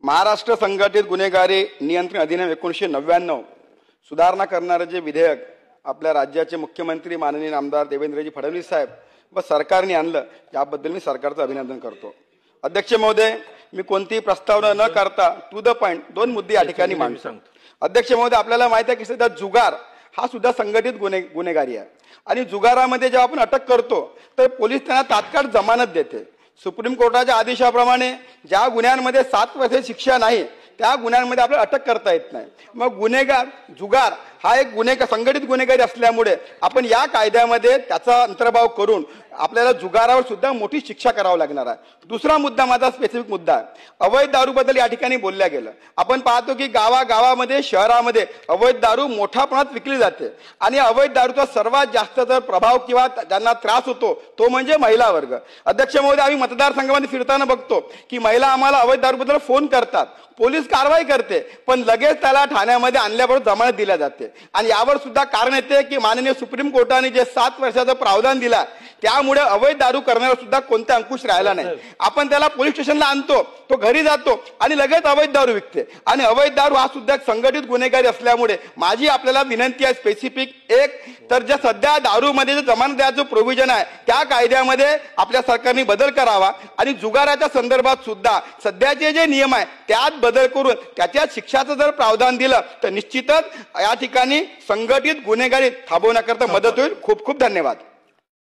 महाराष्ट्र संघटित गुन्हेगारी नियंत्रण अधिनियम 1999 सुधारणा करणारे जे विधेयक आपल्या राज्याचे मुख्यमंत्री माननीय आमदार देवेंद्रजी फडणवीस साहेब व सरकारने आणलं याबद्दल मी सरकारचं अभिनंदन करतो। अध्यक्ष महोदय, मी कोणतीही प्रस्तावना न करता टू द पॉइंट दोन मुद्दे या ठिकाणी मांडतो। अध्यक्ष महोदय, आपल्याला माहिती आहे की सध्या जुगार हा सुद्धा संघटित गुन्हेगारी आहे आणि जुगारामध्ये जेव्हा आपण अटक करतो तर पोलीस त्यांना तात्काळ जमानत देते। सुप्रीम कोर्टाच्या आदेशाप्रमाणे ज्या गुन्ह्यांमध्ये 7 वर्षे शिक्षा नाही त्या गुन्ह्यांमध्ये आपल्याला अटक करता येत नाही। मग गुन्हेगार जुगार हा एक संघटित गुन्हेगारी असल्यामुळे आपण या कायद्यामध्ये त्याचा अंतर्भाव करून आपल्याला जुगारावर सुद्धा मोठी शिक्षा करावी लागणार आहे। दुसरा मुद्दा माझा स्पेसिफिक मुद्दा आहे, अवैध दारूबद्दल या ठिकाणी बोलल्या गेलं। आपण पाहतो की गावागावामध्ये शहरामध्ये अवैध दारू मोठ्या प्रमाणात विकली जाते आणि अवैध दारूचा सर्वात जास्त जर प्रभाव किंवा ज्यांना त्रास होतो तो म्हणजे महिला वर्ग। अध्यक्ष महोदय, आम्ही मतदारसंघामध्ये फिरताना बघतो की महिला आम्हाला अवैध दारूबद्दल फोन करतात, पोलीस कारवाई करते पण लगेच त्याला ठाण्यामध्ये आणल्याबरोबर जमानत दिल्या जाते आणि यावर सुद्धा कारण येते की माननीय सुप्रीम कोर्टाने जे 7 वर्षाचं प्रावधान दिला त्यामुळे अवैध दारू करण्यावर सुद्धा कोणता अंकुश राहिला नाही। आपण त्याला पोलीस स्टेशनला आणतो, तो घरी जातो आणि लगेच अवैध दारू विकते आणि अवैध दारू हा सुद्धा संघटित गुन्हेगारी असल्यामुळे माझी आपल्याला विनंती आहे स्पेसिफिक एक तर जे सध्या दारूमध्ये जे जमानत द्यायचं प्रोव्हिजन आहे त्या कायद्यामध्ये आपल्या सरकारने बदल करावा आणि जुगाराच्या संदर्भात सुद्धा सध्याचे जे नियम आहे त्यात बदल करून त्याच्या शिक्षाचं जर प्रावधान दिलं तर निश्चितच या ठिकाणी संघटित गुन्हेगारी थांबवण्याकरता मदत होईल। खूप खूप धन्यवाद।